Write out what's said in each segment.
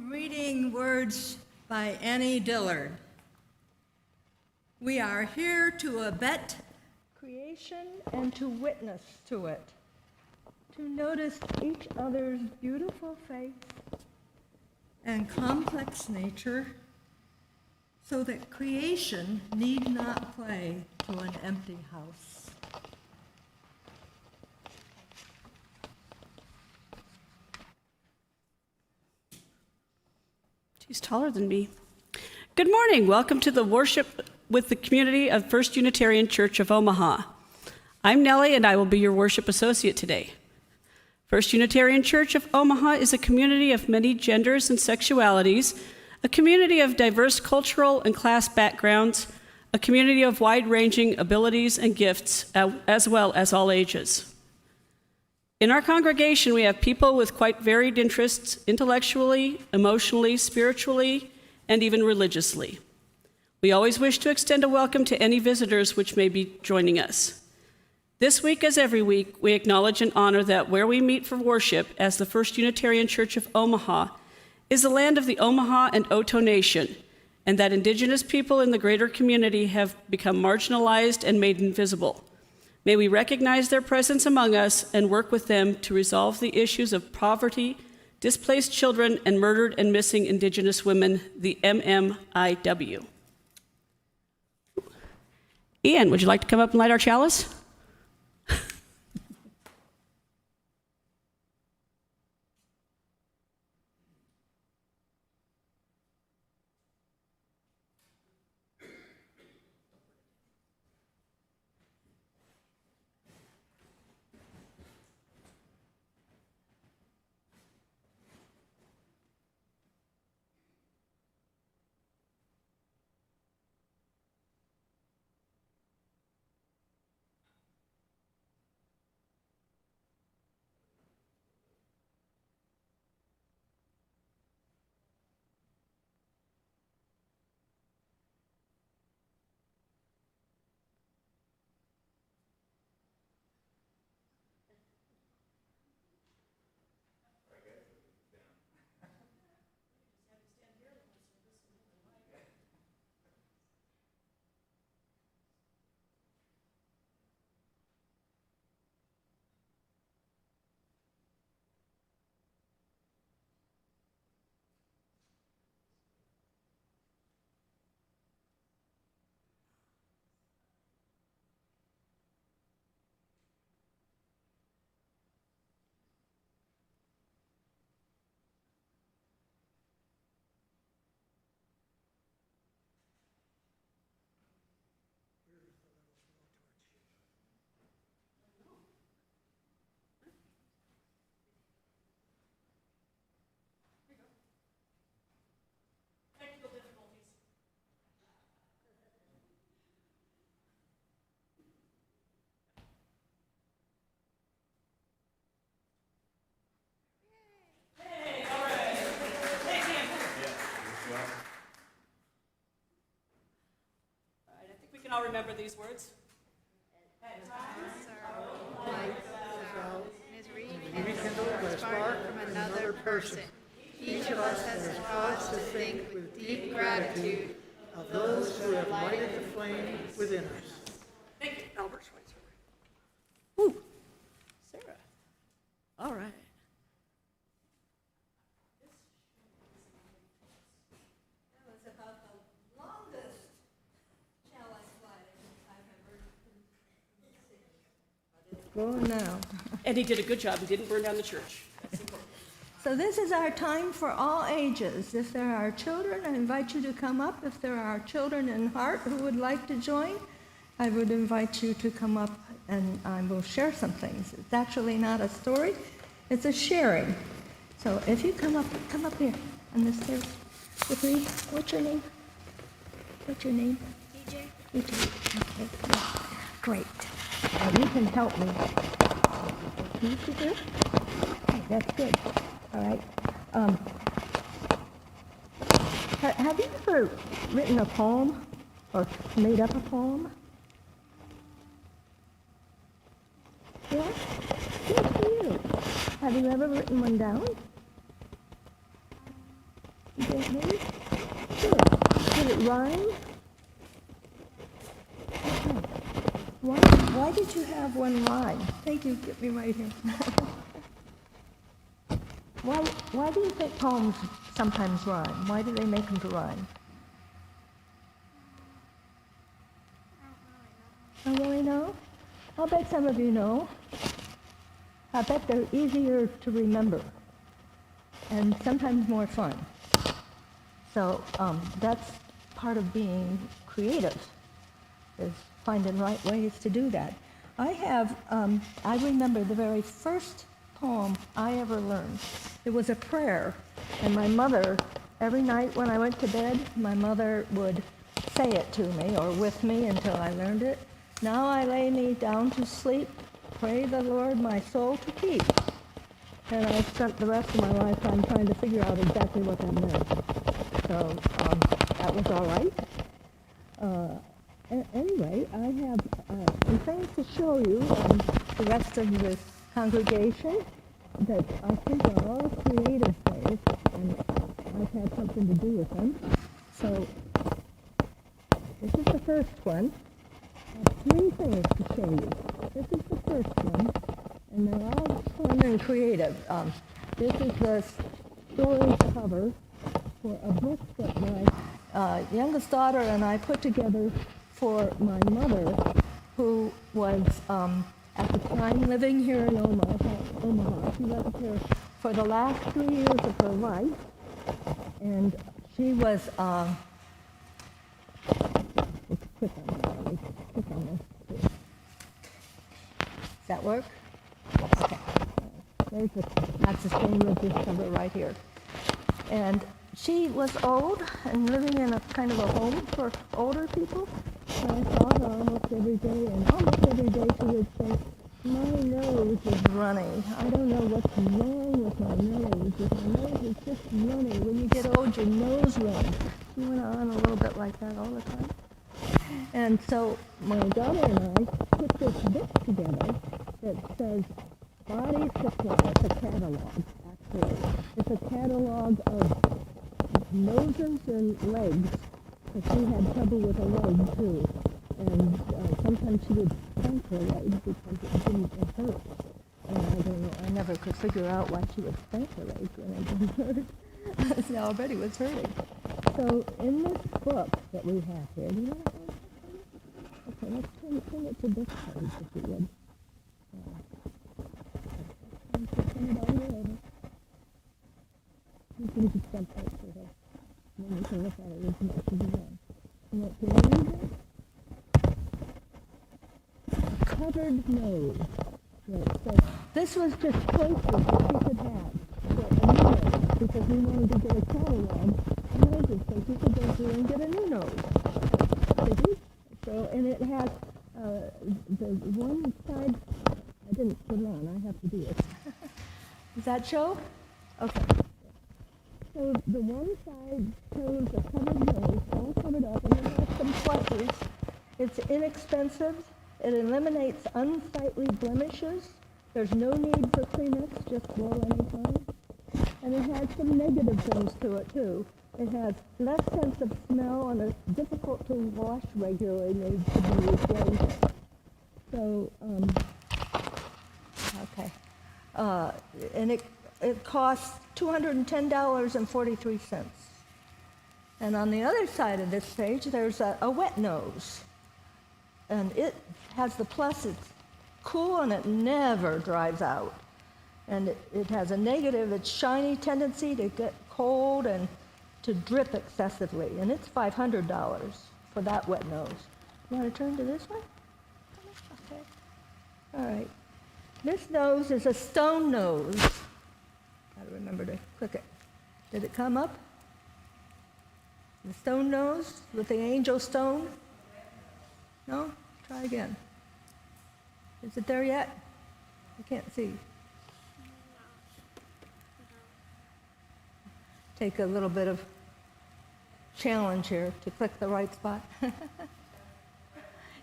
reading words by Annie Dillard. We are here to abet creation and to witness to it, to notice each other's beautiful face and complex nature, so that creation need not play to an empty house. She's taller than me. Good morning. Welcome to the worship with the community of First Unitarian Church of Omaha. I'm Nellie, and I will be your worship associate today. First Unitarian Church of Omaha is a community of many genders and sexualities, a community of diverse cultural and class backgrounds, a community of wide-ranging abilities and gifts, as well as all ages. In our congregation, we have people with quite varied interests intellectually, emotionally, spiritually, and even religiously. We always wish to extend a welcome to any visitors which may be joining us. This week, as every week, we acknowledge and honor that where we meet for worship as the First Unitarian Church of Omaha is the land of the Omaha and Oto Nation, and that Indigenous people in the greater community have become marginalized and made invisible. May we recognize their presence among us and work with them to resolve the issues of poverty, displaced children, and murdered and missing Indigenous women, the MMIW. Ian, would you like to come up and light our chalice? All remember these words. We rekindle a spark from another person. Each of us has cause to think with deep gratitude of those who have lighted the flame within us. Thank you, Albert Schweitzer. Woo, Sarah. All right. That was about the longest chalice lighting I've ever seen. Go now. And he did a good job. He didn't burn down the church. So this is our time for all ages. If there are children, I invite you to come up. If there are children in heart who would like to join, I would invite you to come up and I will share some things. It's actually not a story, it's a sharing. So if you come up here on the stairs with me. What's your name? What's your name? EJ. EJ. Okay. Great. Now you can help me. You can do it? Okay, that's good. All right. Have you ever written a poem or made up a poem? Yeah? Good for you. Have you ever written one down? You think maybe? Good. Did it rhyme? Okay. Why did you have one rhyme? Thank you. Get me right here. Why do you think poems sometimes rhyme? Why do they make them to rhyme? I don't really know. I'll bet some of you know. I bet they're easier to remember and sometimes more fun. So that's part of being creative, is finding right ways to do that. I remember the very first poem I ever learned. It was a prayer, and my mother, every night when I went to bed, my mother would say it to me or with me until I learned it. Now I lay me down to sleep, pray the Lord my soul to keep. And I spent the rest of my lifetime trying to figure out exactly what that meant. So that was all right. Anyway, I have some things to show you and the rest of the congregation that I think are all creative ways, and I've had something to do with them. So this is the first one. I have 3 things to show you. This is the first one, and they're all fun and creative. This is the story cover for a book that my youngest daughter and I put together for my mother, who was at the time living here in Omaha. She lived here for the last 3 years of her life, and she was let's click on that. Let's click on this. Does that work? Okay. That's the same as this cover right here. And she was old and living in a kind of a home for older people. And I saw her almost every day, and almost every day she would say, "My nose is runny. I don't know what's wrong with my nose. If my nose is just runny. When you get old, your nose runs." She went on a little bit like that all the time. And so my daughter and I put this book together that says Body Supply. It's a catalog, actually. It's a catalog of noses and legs, because she had trouble with a leg, too. And sometimes she would spank her leg because it didn't hurt. And I don't know, I never could figure out why she would spank her leg when it didn't hurt. It already was hurting. So in this book that we have here, do you know what? Okay, let's turn it to this page, if you would. Turn it all the way over. You can just jump right through here. And then you can look at it as much as you want. And can you read it? A covered nose. Right, so this was just choices that she could have for a new nose, because we wanted to get a catalog of noses so she could go through and get a new nose. See? So, and it has the one side, I didn't put it on, I have to do it. Does that show? Okay. So the one side shows a covered nose, all covered up, and it has some pluses. It's inexpensive. It eliminates unsightly blemishes. There's no need for Kleenex, just blow anytime. And it has some negative things to it, too. It has less sense of smell and it's difficult to wash regularly, needs to be replaced. So, okay. And it costs $210.43. And on the other side of this page, there's a wet nose. And it has the plus, it's cool and it never dries out. And it has a negative, it's shiny tendency to get cold and to drip excessively. And it's $500 for that wet nose. You want to turn to this one? Okay. All right. This nose is a stone nose. Got to remember to click it. Did it come up? The stone nose with the angel stone? No? Try again. Is it there yet? I can't see. Take a little bit of challenge here to click the right spot.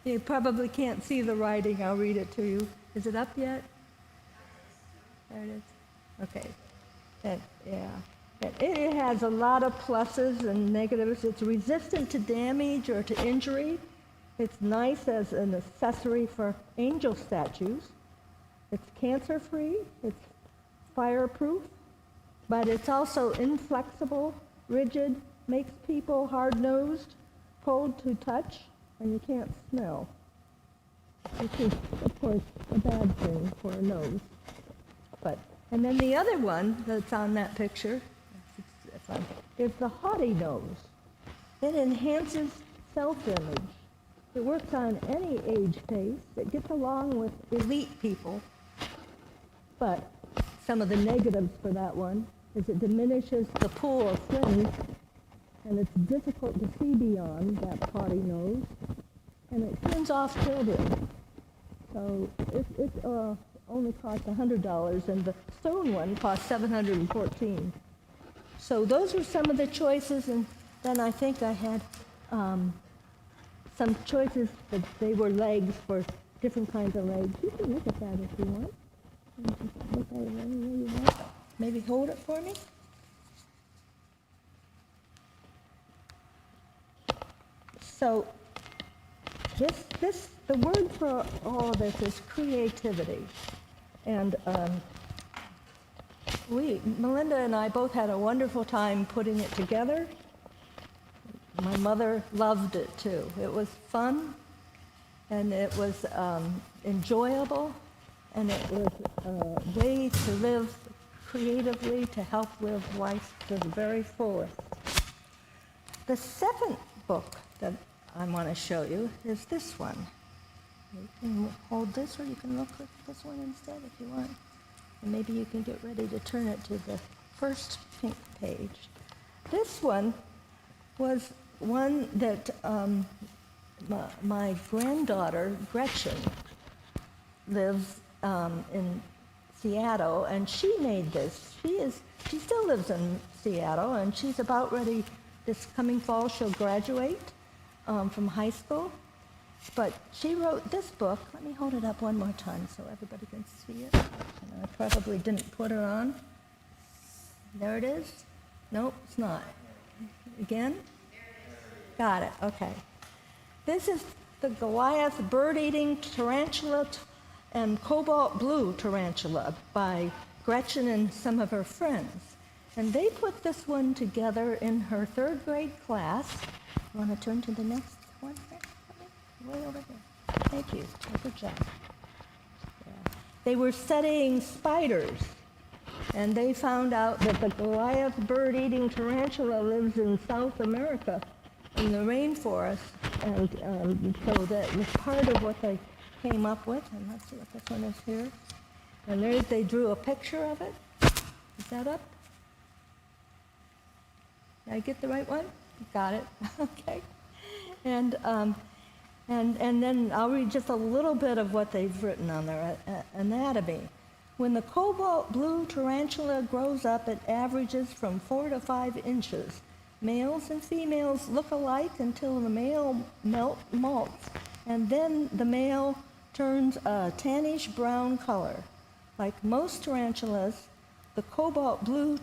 You probably can't see the writing. I'll read it to you. Is it up yet? There it is. Okay. Yeah. It has a lot of pluses and negatives. It's resistant to damage or to injury. It's nice as an accessory for angel statues. It's cancer-free. It's fireproof. But it's also inflexible, rigid, makes people hard-nosed, cold to touch, and you can't smell, which is, of course, a bad thing for a nose. And then the other one that's on that picture is the haughty nose. It enhances self-image. It works on any age face. It gets along with elite people. But some of the negatives for that one is it diminishes the pool of friends, and it's difficult to see beyond that haughty nose, and it turns off children. So it only costs $100, and the stone one costs $714. So those were some of the choices, and then I think I had some choices that they were legs for different kinds of legs. You can look at that if you want. You can just look at it any way you want. Maybe hold it for me. So the word for all of this is creativity. And Melinda and I both had a wonderful time putting it together. My mother loved it too. It was fun, and it was enjoyable, and it was a way to live creatively, to help live life to the very fullest. The second book that I want to show you is this one. You can hold this, or you can look at this one instead if you want. And maybe you can get ready to turn it to the first pink page. This one was one that my granddaughter, Gretchen, lives in Seattle, and she made this. She still lives in Seattle, and she's about ready. This coming fall, she'll graduate from high school. But she wrote this book. Let me hold it up one more time so everybody can see it. And I probably didn't put her on. There it is. Nope, it's not. Again? Got it, okay. This is the Goliath bird-eating tarantula and cobalt blue tarantula by Gretchen and some of her friends. And they put this one together in her third grade class. You want to turn to the next one here? Way over here. Thank you. Good job. Yeah. They were studying spiders, and they found out that the Goliath bird-eating tarantula lives in South America in the rainforest, and so that was part of what they came up with. And let's see what this one is here. And there they drew a picture of it. Is that up? Did I get the right one? Got it. Okay. And then I'll read just a little bit of what they've written on their anatomy. When the cobalt blue tarantula grows up, it averages from 4 to 5 inches. Males and females look alike until the male molts, and then the male turns a tannish brown color. Like most tarantulas, the cobalt blue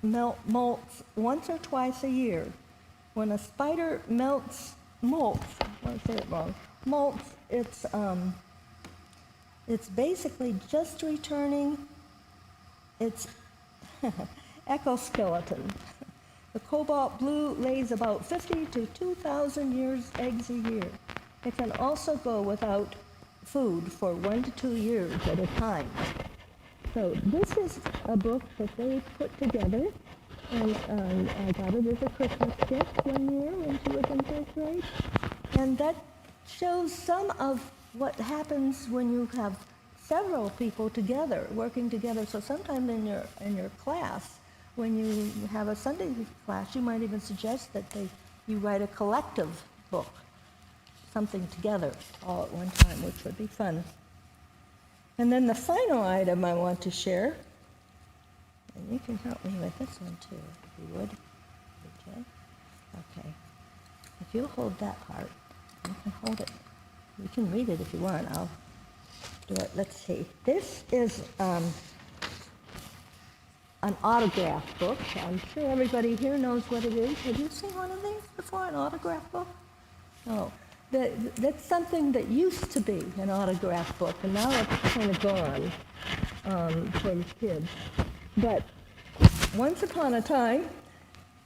molts once or twice a year. When a spider molts, it's basically just returning its exoskeleton. The cobalt blue lays about 50 to 2,000 eggs a year. It can also go without food for 1 to 2 years at a time. So this is a book that they put together, and I got it as a Christmas gift one year when she was in first grade. And that shows some of what happens when you have several people together, working together. So sometime in your class, when you have a Sunday class, you might even suggest that you write a collective book, something together all at one time, which would be fun. And then the final item I want to share, and you can help me with this one too, if you would. Okay. If you'll hold that part, you can hold it. You can read it if you want. I'll do it. Let's see. This is an autograph book. I'm sure everybody here knows what it is. Have you seen one of these before, an autograph book? No. That's something that used to be an autograph book, and now it's kind of gone for the kids. But once upon a time,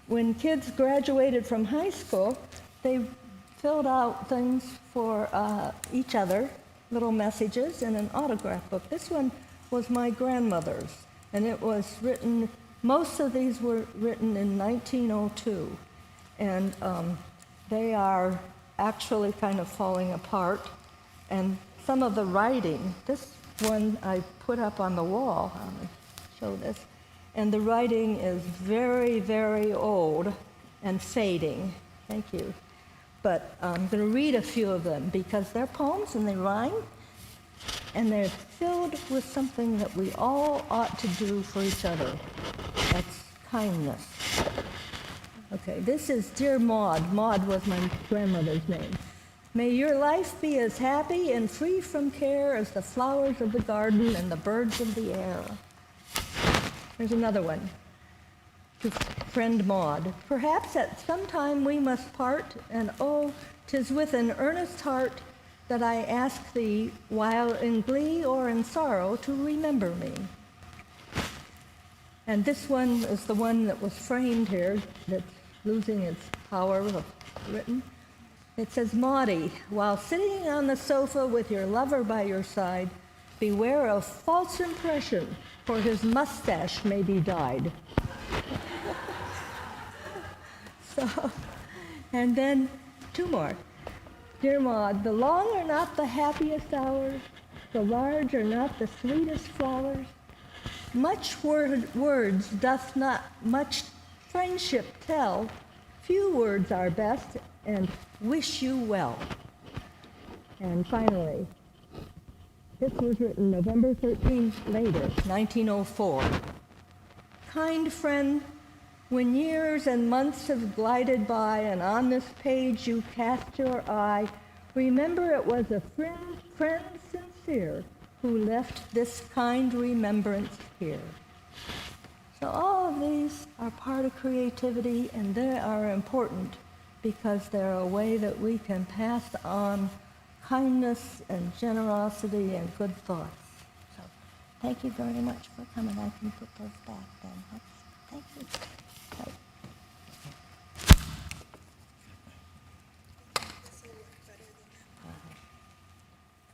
when kids graduated from high school, they filled out things for each other, little messages in an autograph book. This one was my grandmother's, and it was written, most of these were written in 1902, and they are actually kind of falling apart, and some of the writing, this one I put up on the wall, I'm going to show this, and the writing is very, very old and fading. Thank you. But I'm going to read a few of them because they're poems and they rhyme, and they're filled with something that we all ought to do for each other. That's kindness. Okay, this is Dear Maud. Maud was my grandmother's name. May your life be as happy and free from care as the flowers of the garden and the birds of the air. There's another one. To friend Maud. Perhaps at some time we must part, and oh, 'tis with an earnest heart that I ask thee, while in glee or in sorrow, to remember me. And this one is the one that was framed here, that's losing its power of written. It says, Maudie, while sitting on the sofa with your lover by your side, beware of false impression, for his mustache may be dyed. So, and then two more. Dear Maud, the long are not the happiest hours, the large are not the sweetest flowers. Much words doth not much friendship tell, few words are best, and wish you well. And finally, this was written November 13th later, 1904. Kind friend, when years and months have glided by and on this page you cast your eye, remember it was a friend sincere who left this kind remembrance here. So all of these are part of creativity, and they are important because they're a way that we can pass on kindness and generosity and good thoughts. So thank you very much for coming. I can put those back then. Thank you. Right.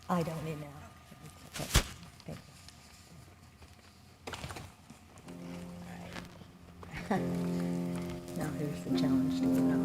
I don't need now. Okay. Thank you. All right. Now here's the challenge to get out.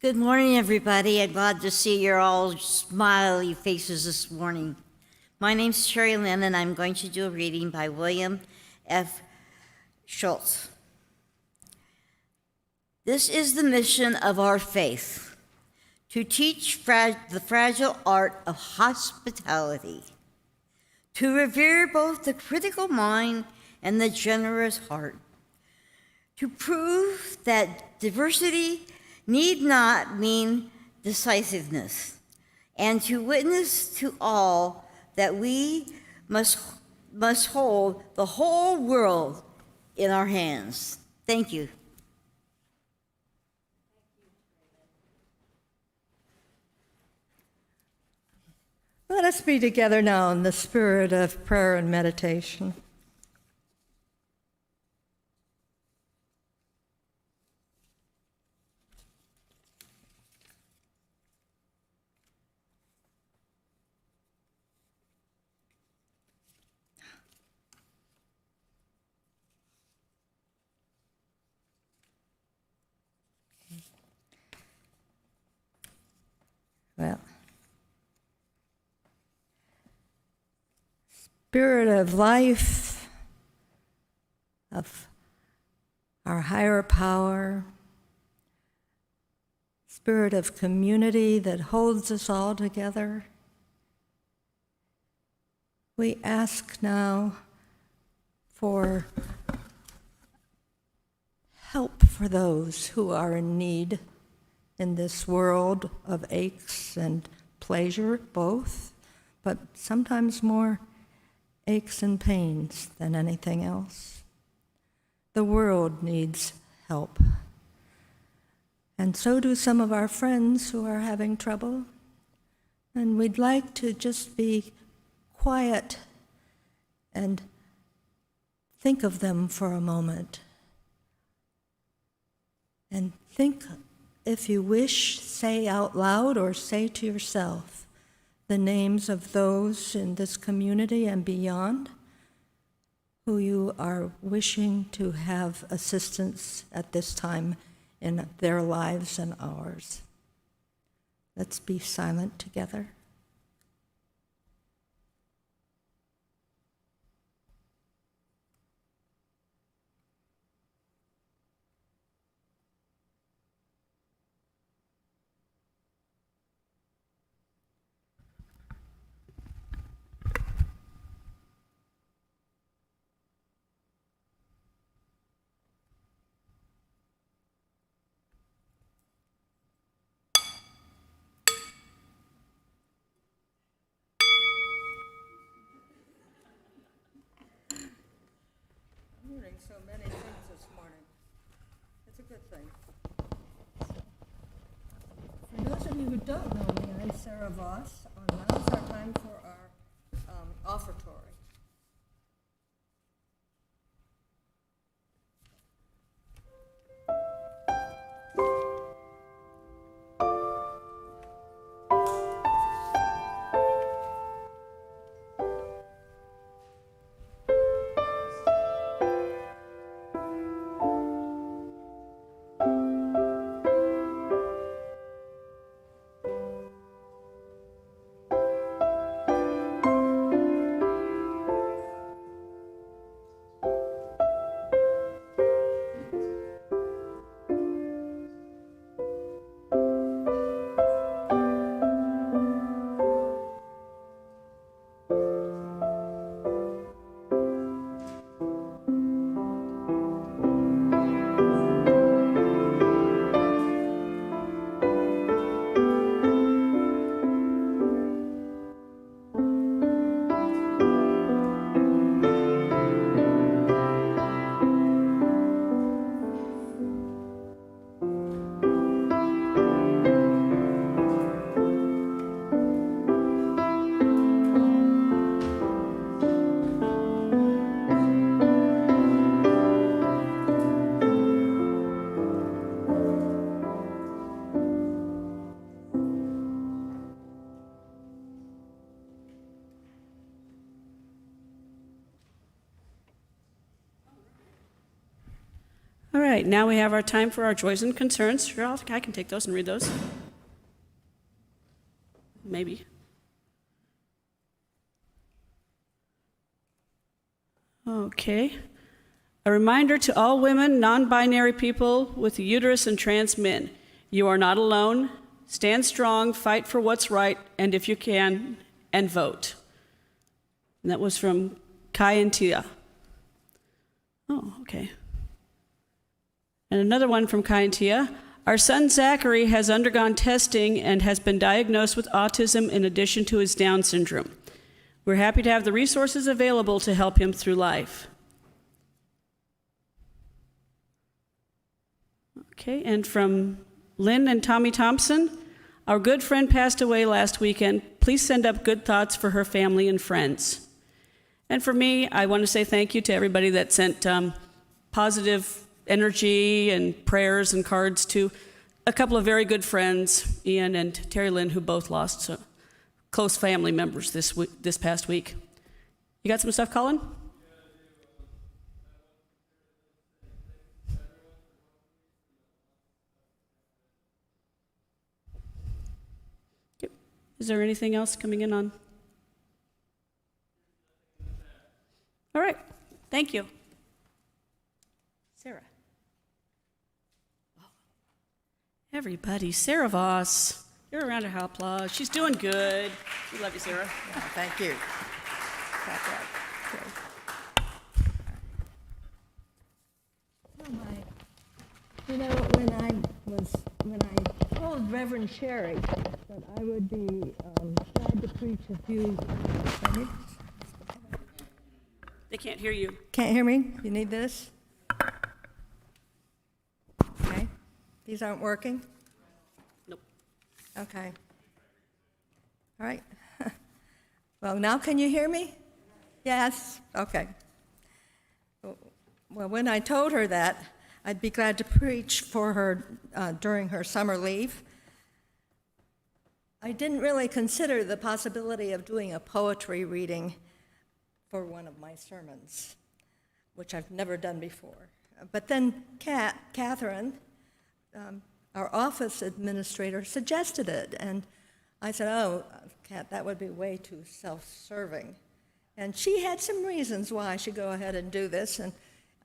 Good morning, everybody. I'm glad to see your all smiley faces this morning. My name's Sherry Lynn, and I'm going to do a reading by William F. Schultz. This is the mission of our faith, to teach the fragile art of hospitality, to revere both the critical mind and the generous heart, to prove that diversity need not mean decisiveness, and to witness to all that we must must hold the whole world in our hands. Thank you. Let us be together now in the spirit of prayer and meditation. Well, spirit of life, of our higher power, spirit of community that holds us all together, we ask now for help for those who are in need in this world of aches and pleasure, both, but sometimes more aches and pains than anything else. The world needs help. And so do some of our friends who are having trouble. And we'd like to just be quiet and think of them for a moment. And think, if you wish, say out loud or say to yourself the names of those in this community and beyond who you are wishing to have assistance at this time in their lives and ours. Let's be silent together. Learning so many things this morning. It's a good thing. For those of you who don't know me, I'm Sarah Voss. Now is our time for our offertory. All right, now we have our time for our joys and concerns. Sure, I can take those and read those. Maybe. Okay. A reminder to all women, non-binary people with a uterus and trans men. You are not alone. Stand strong, fight for what's right, and if you can, and vote. And that was from Kai and Tia. Oh, okay. And another one from Kai and Tia. Our son Zachary has undergone testing and has been diagnosed with autism in addition to his Down syndrome. We're happy to have the resources available to help him through life. Okay, and from Lynn and Tommy Thompson, our good friend passed away last weekend. Please send up good thoughts for her family and friends. And for me, I want to say thank you to everybody that sent positive energy and prayers and cards to a couple of very good friends, Ian and Terry Lynn, who both lost close family members this past week. You got some stuff, Colin? Yep. Is there anything else coming in on? All right. Thank you. Sarah. Everybody, Sarah Voss. You're a round of applause. She's doing good. We love you, Sarah. Yeah, thank you. Oh, my. You know, when I told Reverend Sherry that I would be glad to preach a few. They can't hear you. Can't hear me? You need this? Okay. These aren't working? Nope. Okay. All right. Well, now can you hear me? Yes? Okay. Well, when I told her that I'd be glad to preach for her during her summer leave, I didn't really consider the possibility of doing a poetry reading for one of my sermons, which I've never done before. But then Catharine, our office administrator, suggested it, and I said, oh, Kat, that would be way too self-serving. And she had some reasons why I should go ahead and do this, and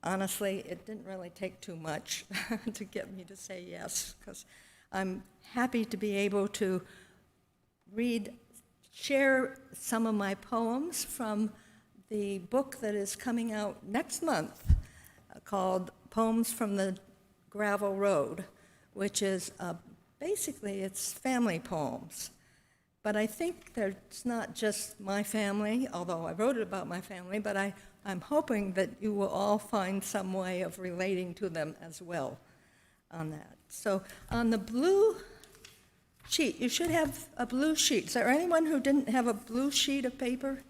honestly, it didn't really take too much to get me to say yes, because I'm happy to be able to share some of my poems from the book that is coming out next month called Poems from the Gravel Road, which is basically it's family poems. But I think it's not just my family, although I wrote it about my family, but I'm hoping that you will all find some way of relating to them as well on that. So on the blue sheet, you should have a blue sheet. Is there anyone who didn't have a blue sheet of paper?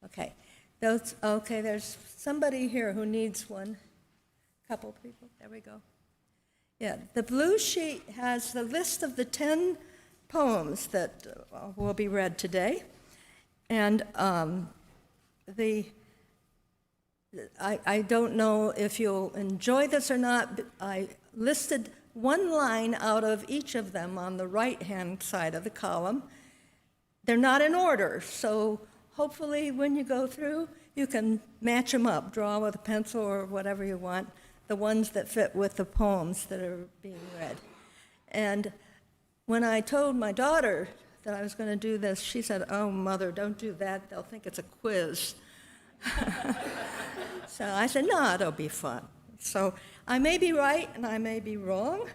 Okay. There's somebody here who needs one. Couple people. There we go. Yeah, the blue sheet has the list of the 10 poems that will be read today. And I don't know if you'll enjoy this or not, but I listed one line out of each of them on the right-hand side of the column. They're not in order, so hopefully when you go through, you can match them up, draw with a pencil or whatever you want, the ones that fit with the poems that are being read. And when I told my daughter that I was going to do this, she said, oh, Mother, don't do that. They'll think it's a quiz. So I said, no, it'll be fun. So I may be right and I may be wrong,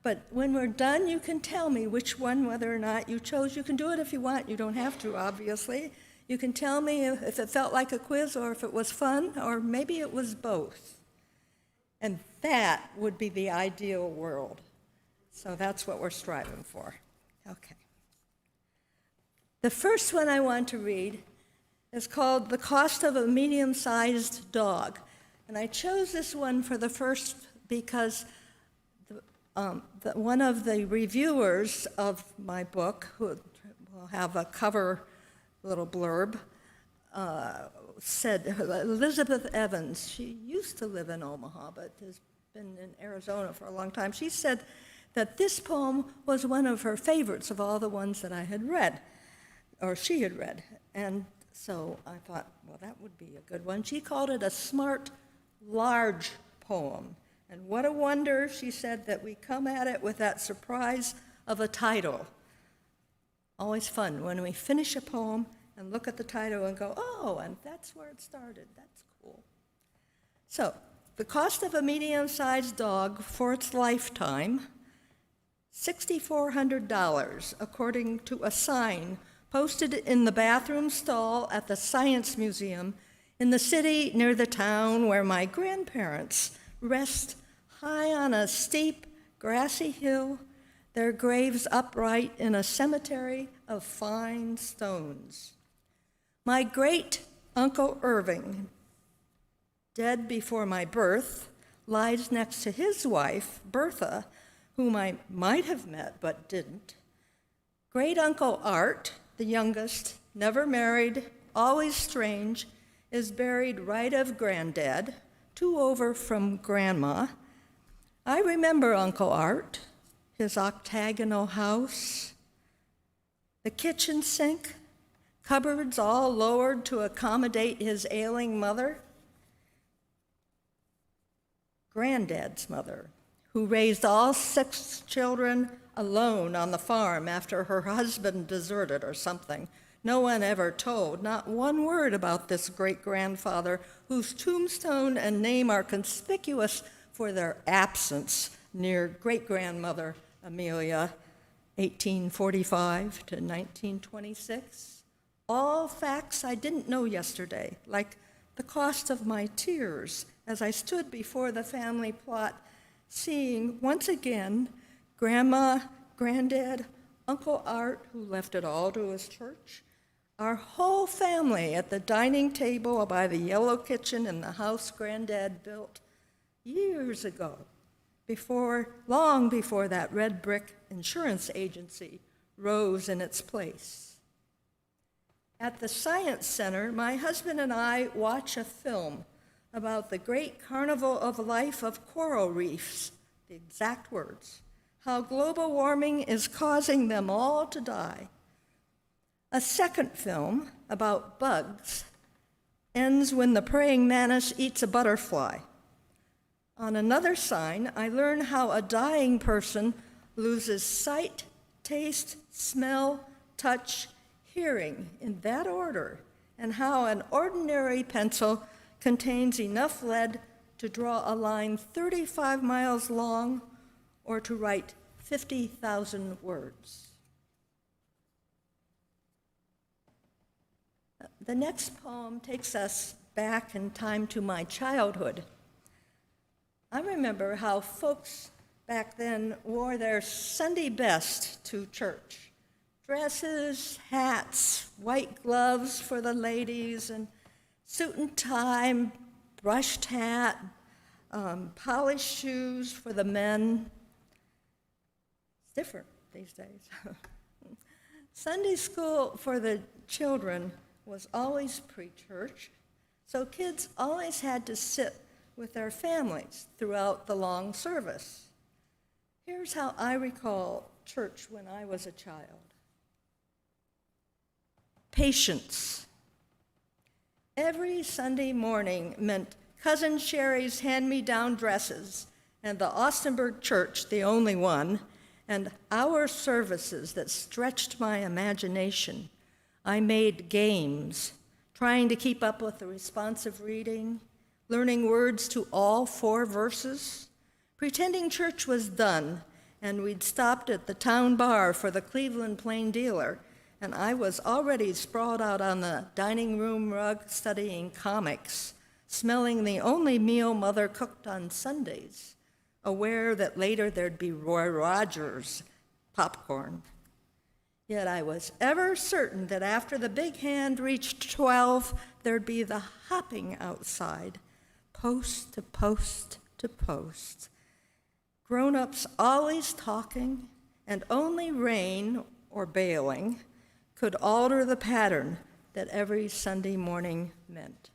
but when we're done, you can tell me which one, whether or not you chose. You can do it if you want. You don't have to, obviously. You can tell me if it felt like a quiz or if it was fun, or maybe it was both. And that would be the ideal world. So that's what we're striving for. Okay. The first one I want to read is called The Cost of a Medium-Sized Dog. And I chose this one for the first because one of the reviewers of my book, who will have a cover little blurb, said, Elizabeth Evans, she used to live in Omaha, but has been in Arizona for a long time. She said that this poem was one of her favorites of all the ones that I had read, or she had read. And so I thought, well, that would be a good one. She called it a smart, large poem. And what a wonder, she said, that we come at it with that surprise of a title. Always fun when we finish a poem and look at the title and go, oh, and that's where it started. That's cool. So, the cost of a medium-sized dog for its lifetime, $6,400, according to a sign posted in the bathroom stall at the Science Museum in the city near the town where my grandparents rest high on a steep, grassy hill, their graves upright in a cemetery of fine stones. My great-uncle Irving, dead before my birth, lies next to his wife, Bertha, whom I might have met but didn't. Great-uncle Art, the youngest, never married, always strange, is buried right of Granddad, 2 over from Grandma. I remember Uncle Art, his octagonal house, the kitchen sink, cupboards all lowered to accommodate his ailing mother. Granddad's mother, who raised all 6 children alone on the farm after her husband deserted or something. No one ever told, not one word about this great-grandfather whose tombstone and name are conspicuous for their absence near great-grandmother Amelia, 1845 to 1926. All facts I didn't know yesterday, like the cost of my tears as I stood before the family plot, seeing once again Grandma, Granddad, Uncle Art, who left it all to his church, our whole family at the dining table by the yellow kitchen in the house Granddad built years ago, long before that red brick insurance agency rose in its place. At the Science Center, my husband and I watch a film about the great carnival of life of coral reefs, the exact words, how global warming is causing them all to die. A second film about bugs ends when the praying mantis eats a butterfly. On another sign, I learn how a dying person loses sight, taste, smell, touch, hearing, in that order, and how an ordinary pencil contains enough lead to draw a line 35 miles long or to write 50,000 words. The next poem takes us back in time to my childhood. I remember how folks back then wore their Sunday best to church. Dresses, hats, white gloves for the ladies, and suit and tie, brushed hat, polished shoes for the men. It's different these days. Sunday school for the children was always pre-church, so kids always had to sit with their families throughout the long service. Here's how I recall church when I was a child. Patience. Every Sunday morning meant Cousin Sherry's hand-me-down dresses and the Austenburg church, the only one, and our services that stretched my imagination. I made games, trying to keep up with the responsive reading, learning words to all 4 verses, pretending church was done, and we'd stopped at the town bar for the Cleveland Plain Dealer, and I was already sprawled out on the dining room rug studying comics, smelling the only meal Mother cooked on Sundays, aware that later there'd be Roy Rogers popcorn. Yet I was ever certain that after the big hand reached 12, there'd be the hopping outside, post to post to post. Grown-ups always talking, and only rain or bailing could alter the pattern that every Sunday morning meant.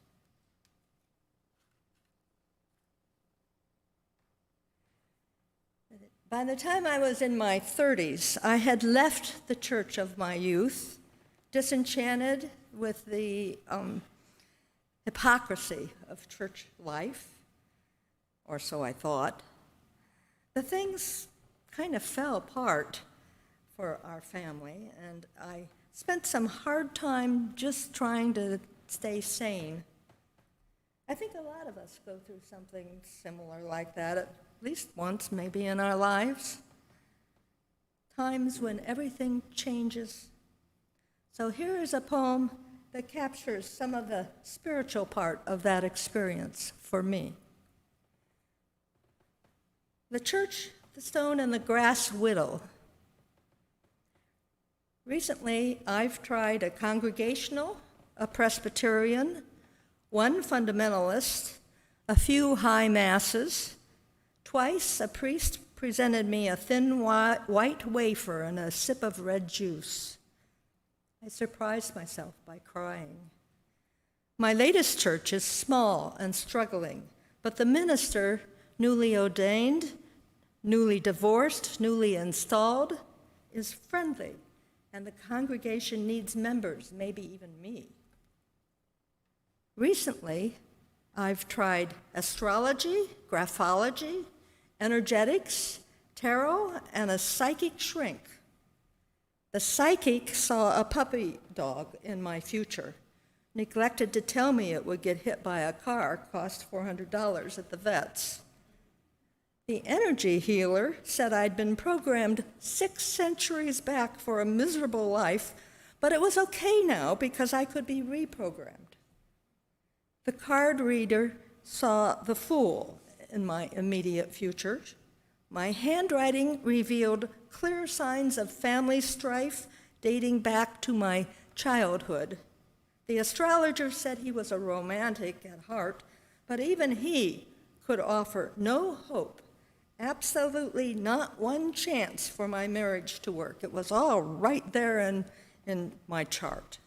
By the time I was in my 30s, I had left the church of my youth, disenchanted with the hypocrisy of church life, or so I thought. The things kind of fell apart for our family, and I spent some hard time just trying to stay sane. I think a lot of us go through something similar like that, at least once maybe in our lives. Times when everything changes, So here is a poem that captures some of the spiritual part of that experience for me. The church, the stone, and the grass widow. Recently, I've tried a Congregational, a Presbyterian, one Fundamentalist, a few high masses. Twice, a priest presented me a thin white wafer and a sip of red juice. I surprised myself by crying. My latest church is small and struggling, but the minister, newly ordained, newly divorced, newly installed, is friendly, and the congregation needs members, maybe even me. Recently, I've tried astrology, graphology, energetics, tarot, and a psychic shrink. The psychic saw a puppy dog in my future, neglected to tell me it would get hit by a car, cost $400 at the vet's. The energy healer said I'd been programmed 6 centuries back for a miserable life, but it was okay now because I could be reprogrammed. The card reader saw the fool in my immediate future. My handwriting revealed clear signs of family strife dating back to my childhood. The astrologer said he was a romantic at heart, but even he could offer no hope, absolutely not one chance for my marriage to work. It was all right there in my chart.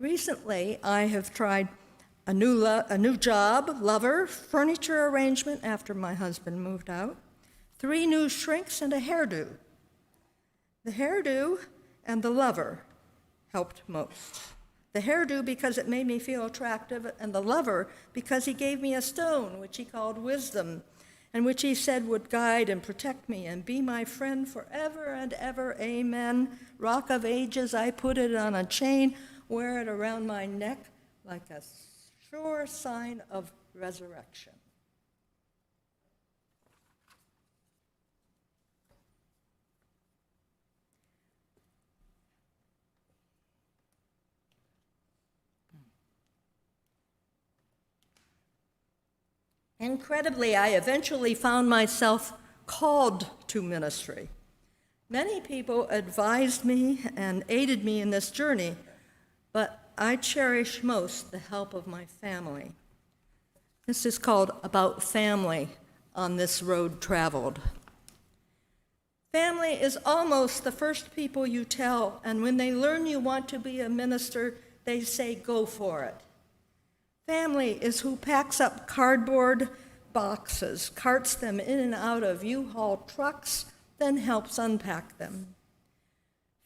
Recently, I have tried a new job, lover, furniture arrangement after my husband moved out, 3 new shrinks, and a hairdo. The hairdo and the lover helped most. The hairdo because it made me feel attractive, and the lover because he gave me a stone, which he called wisdom, and which he said would guide and protect me and be my friend forever and ever, amen. Rock of ages, I put it on a chain, wear it around my neck like a sure sign of resurrection. Incredibly, I eventually found myself called to ministry. Many people advised me and aided me in this journey, but I cherish most the help of my family. This is called About Family on This Road Traveled. Family is almost the first people you tell, and when they learn you want to be a minister, they say, go for it. Family is who packs up cardboard boxes, carts them in and out of U-Haul trucks, then helps unpack them.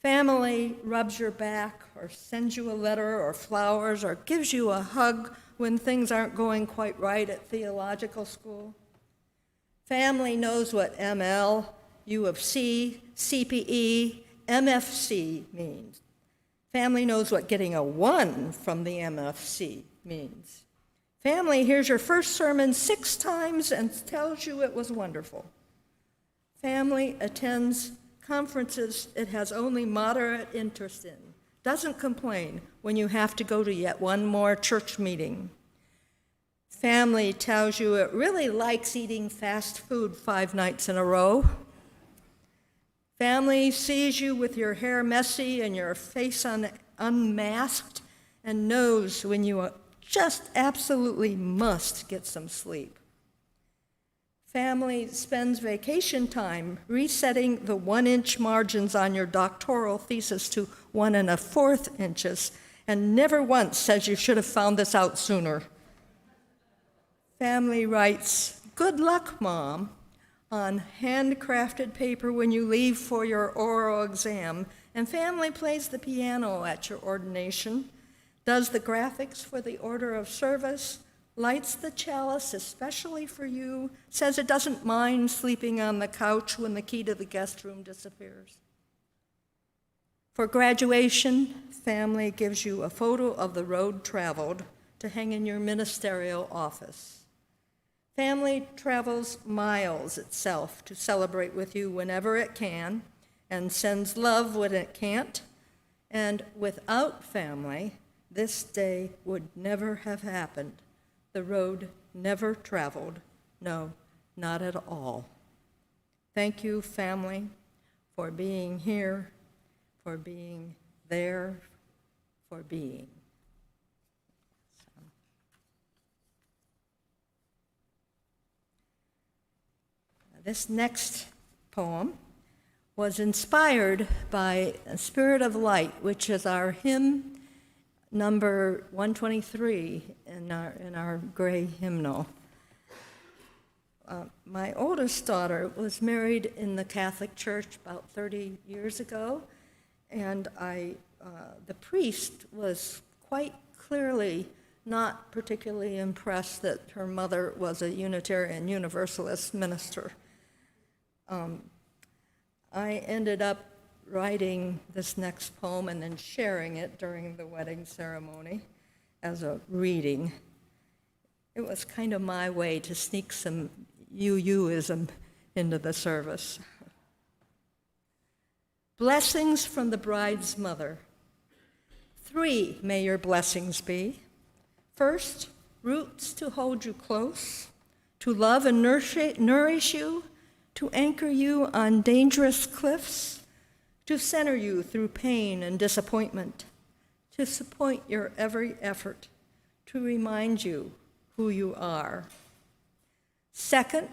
Family rubs your back or sends you a letter or flowers or gives you a hug when things aren't going quite right at theological school. Family knows what ML, U of C, CPE, MFC means. Family knows what getting a 1 from the MFC means. Family hears your first sermon 6 times and tells you it was wonderful. Family attends conferences it has only moderate interest in, doesn't complain when you have to go to yet one more church meeting. Family tells you it really likes eating fast food 5 nights in a row. Family sees you with your hair messy and your face unmasked and knows when you just absolutely must get some sleep. Family spends vacation time resetting the 1-inch margins on your doctoral thesis to 1 1/4 inches and never once says you should have found this out sooner. Family writes, "Good luck, Mom," on handcrafted paper when you leave for your oral exam, and family plays the piano at your ordination, does the graphics for the order of service, lights the chalice especially for you, says it doesn't mind sleeping on the couch when the key to the guest room disappears. For graduation, family gives you a photo of the road traveled to hang in your ministerial office. Family travels miles itself to celebrate with you whenever it can and sends love when it can't. And without family, this day would never have happened. The road never traveled. No, not at all. Thank you, family, for being here, for being there, for being. This next poem was inspired by Spirit of Light, which is our hymn number 123 in our gray hymnal. My oldest daughter was married in the Catholic Church about 30 years ago, and the priest was quite clearly not particularly impressed that her mother was a Unitarian Universalist minister. I ended up writing this next poem and then sharing it during the wedding ceremony as a reading. It was kind of my way to sneak some UU-ism into the service. Blessings from the bride's mother. 3 may your blessings be. First, roots to hold you close, to love and nourish you, to anchor you on dangerous cliffs, to center you through pain and disappointment, to support your every effort, to remind you who you are. Second,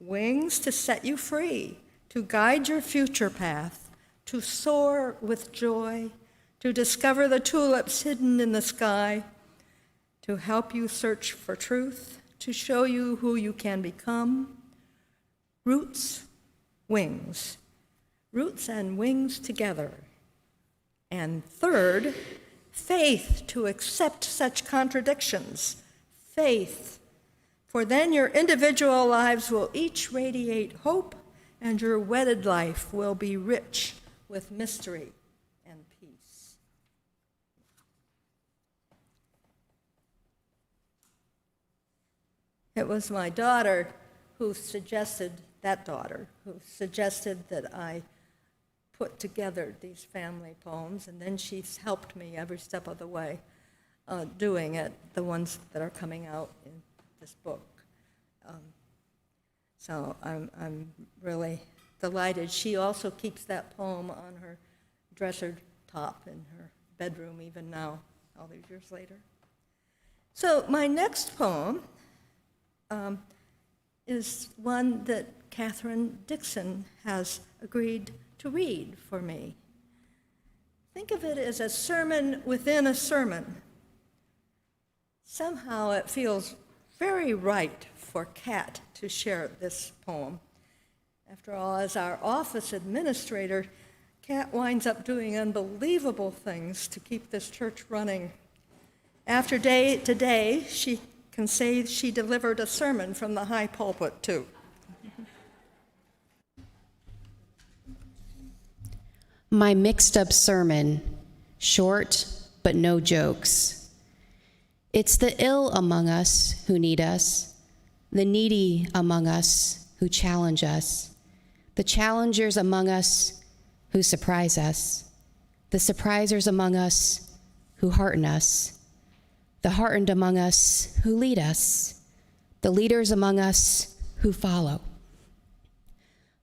wings to set you free, to guide your future path, to soar with joy, to discover the tulips hidden in the sky, to help you search for truth, to show you who you can become. Roots, wings. Roots and wings together. And third, faith to accept such contradictions. Faith, for then your individual lives will each radiate hope, and your wedded life will be rich with mystery and peace. It was my daughter who suggested that I put together these family poems, and then she's helped me every step of the way doing it, the ones that are coming out in this book. So I'm really delighted. She also keeps that poem on her dresser top in her bedroom even now, all these years later. So my next poem is one that Catharine Dixon has agreed to read for me. Think of it as a sermon within a sermon. Somehow it feels very right for Cat to share this poem. After all, as our office administrator, Cat winds up doing unbelievable things to keep this church running. After today, she can say she delivered a sermon from the high pulpit, too. My mixed-up sermon, short but no jokes. It's the ill among us who need us, the needy among us who challenge us, the challengers among us who surprise us, the surprisers among us who hearten us, the heartened among us who lead us, the leaders among us who follow.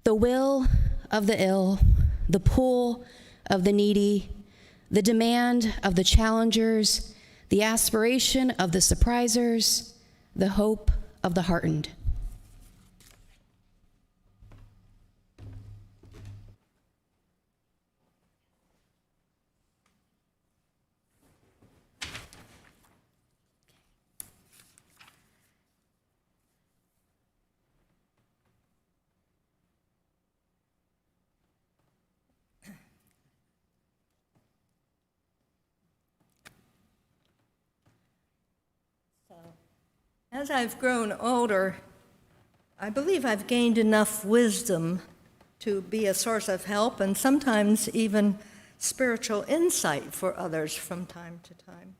The will of the ill, the pull of the needy, the demand of the challengers, the aspiration of the surprisers, the hope of the heartened. As I've grown older, I believe I've gained enough wisdom to be a source of help and sometimes even spiritual insight for others from time to time.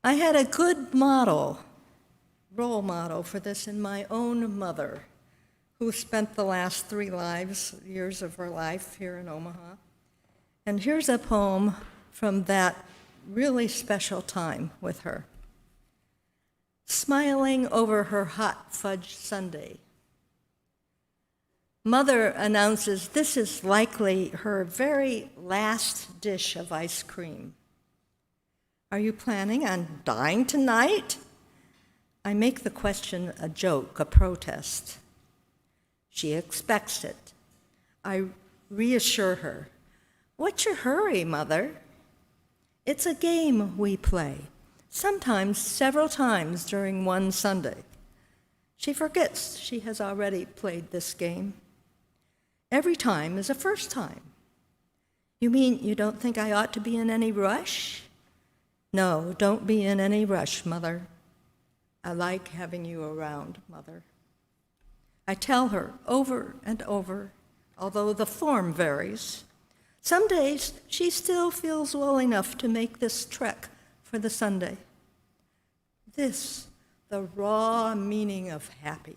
I had a good role model for this in my own mother, who spent the last 3 years of her life here in Omaha. And here's a poem from that really special time with her. Smiling over her hot fudge sundae, Mother announces this is likely her very last dish of ice cream. Are you planning on dying tonight? I make the question a joke, a protest. She expects it. I reassure her. What's your hurry, Mother? It's a game we play, sometimes several times during one Sunday. She forgets she has already played this game. Every time is a first time. You mean you don't think I ought to be in any rush? No, don't be in any rush, Mother. I like having you around, Mother. I tell her over and over, although the form varies. Some days she still feels well enough to make this trek for the Sunday. This, the raw meaning of happy.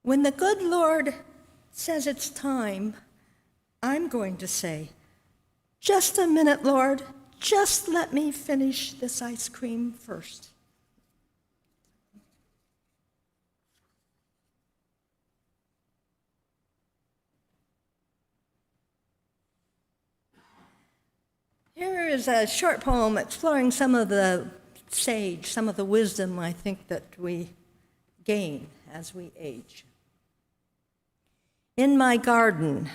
When the good Lord says it's time, I'm going to say, just a minute, Lord, just let me finish this ice cream first. Here is a short poem exploring some of the sage, some of the wisdom I think that we gain as we age. In my garden.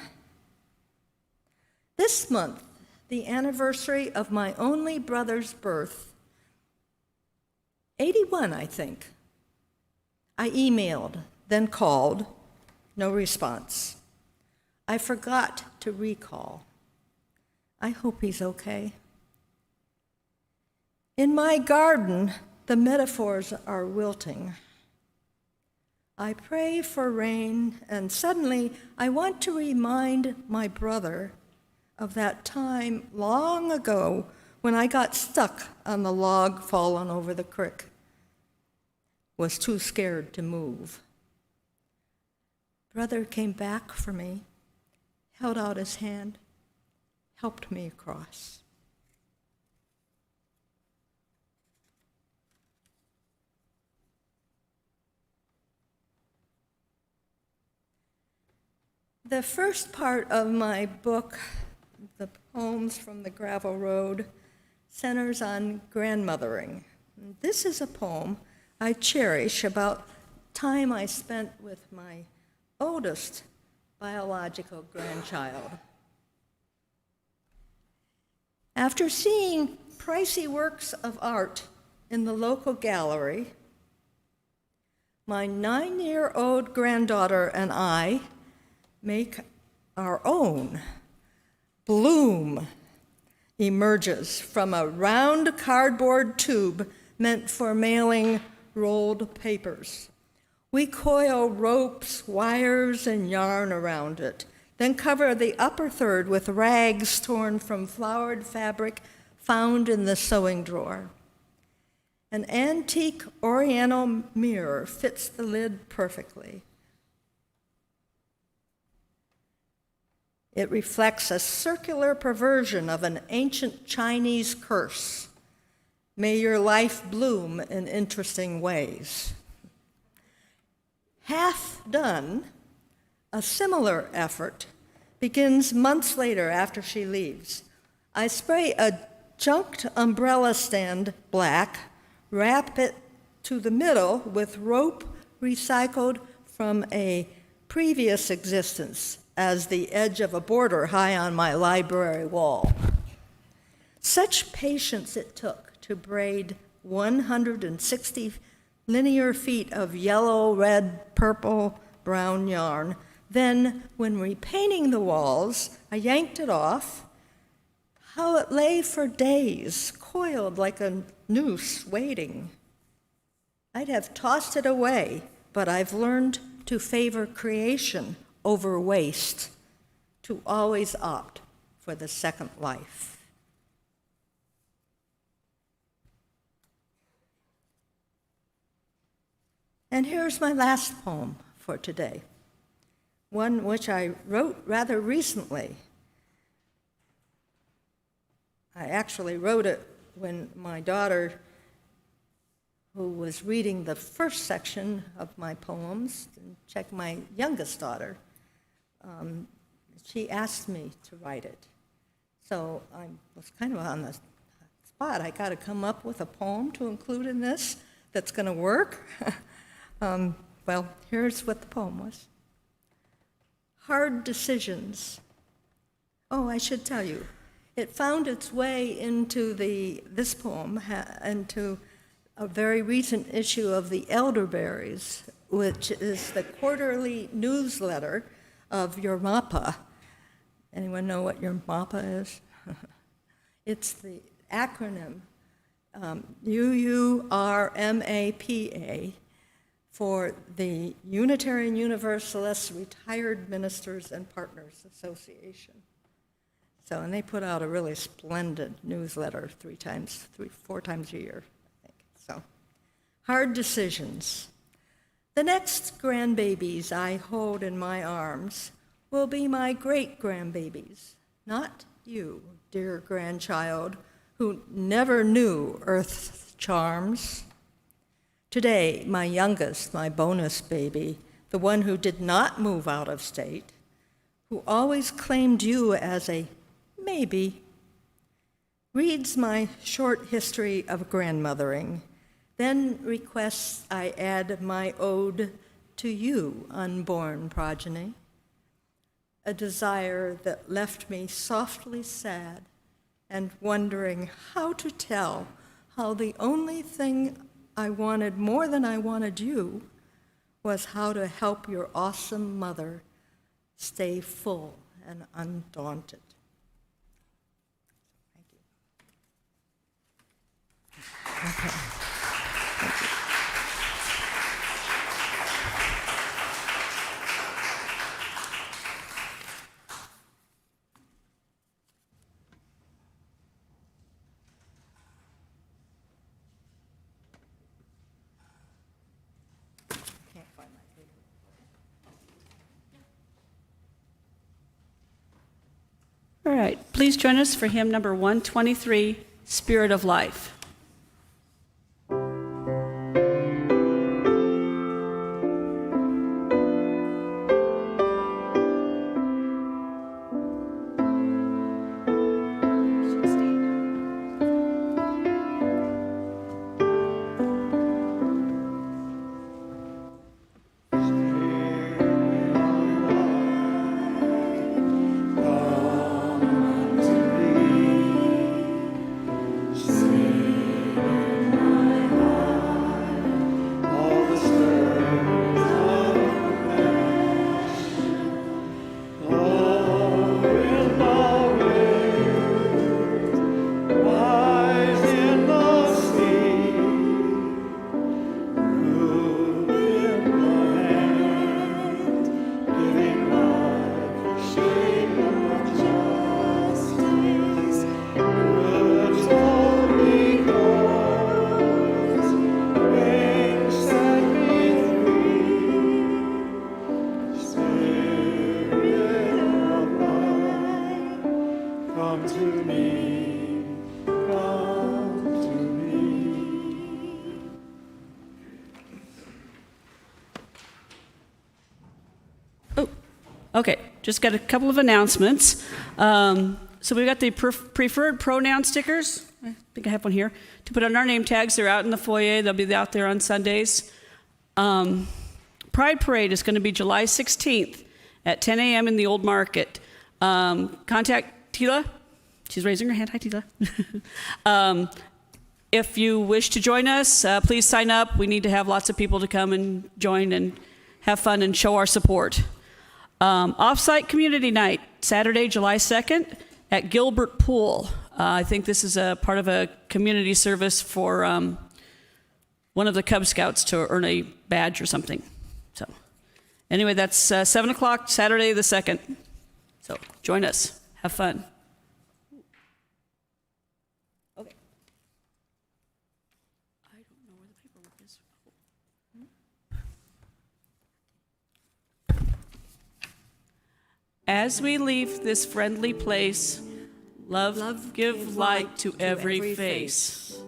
This month, the anniversary of my only brother's birth, 81, I think. I emailed, then called, no response. I forgot to recall. I hope he's okay. In my garden, the metaphors are wilting. I pray for rain, and suddenly I want to remind my brother of that time long ago when I got stuck on the log fallen over the creek, was too scared to move. Brother came back for me, held out his hand, helped me across. The first part of my book, The Poems from the Gravel Road, centers on grandmothering. This is a poem I cherish about time I spent with my oldest biological grandchild. After seeing pricey works of art in the local gallery, my 9-year-old granddaughter and I make our own. Bloom emerges from a round cardboard tube meant for mailing rolled papers. We coil ropes, wires, and yarn around it, then cover the upper third with rags torn from flowered fabric found in the sewing drawer. An antique oriental mirror fits the lid perfectly. It reflects a circular perversion of an ancient Chinese curse. May your life bloom in interesting ways. Half done, a similar effort begins months later after she leaves. I spray a junked umbrella stand black, wrap it to the middle with rope recycled from a previous existence as the edge of a border high on my library wall. Such patience it took to braid 160 linear feet of yellow, red, purple, brown yarn. Then, when repainting the walls, I yanked it off. How it lay for days, coiled like a noose waiting. I'd have tossed it away, but I've learned to favor creation over waste, to always opt for the second life. And here's my last poem for today, one which I wrote rather recently I actually wrote it when my daughter, who was reading the first section of my poems, check my youngest daughter, she asked me to write it. So I was kind of on the spot. I got to come up with a poem to include in this that's going to work. Well, here's what the poem was. Hard decisions. Oh, I should tell you, it found its way into this poem, into a very recent issue of the Elderberries, which is the quarterly newsletter of your MAPA. Anyone know what your MAPA is? It's the acronym UURMAPA for the Unitarian Universalist Retired Ministers and Partners Association. So, and they put out a really splendid newsletter 4 times a year, I think. So, hard decisions. The next grandbabies I hold in my arms will be my great-grandbabies, not you, dear grandchild, who never knew earth's charms. Today, my youngest, my bonus baby, the one who did not move out of state, who always claimed you as a maybe, reads my short history of grandmothering, then requests I add my ode to you, unborn progeny, a desire that left me softly sad and wondering how to tell how the only thing I wanted more than I wanted you was how to help your awesome mother stay full and undaunted. Thank you. Okay. Thank you. Can't find my paper. All right, please join us for hymn number 123, Spirit of Life. Okay, just got a couple of announcements. So we've got the preferred pronoun stickers. I think I have one here. To put on our name tags, they're out in the foyer. They'll be out there on Sundays. Pride Parade is going to be July 16th at 10 a.m. in the Old Market. Contact Tila. She's raising her hand. Hi, Tila. If you wish to join us, please sign up. We need to have lots of people to come and join and have fun and show our support. Off-site community night, Saturday, July 2nd at Gilbert Pool. I think this is a part of a community service for one of the Cub Scouts to earn a badge or something. So anyway, that's 7 o'clock, Saturday the 2nd. So join us. Have fun. Okay. I don't know where the paperwork is. As we leave this friendly place, Love give light to every face.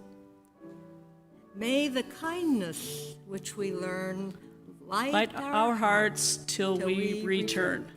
May the kindness which we learn light Light our hearts till we we return.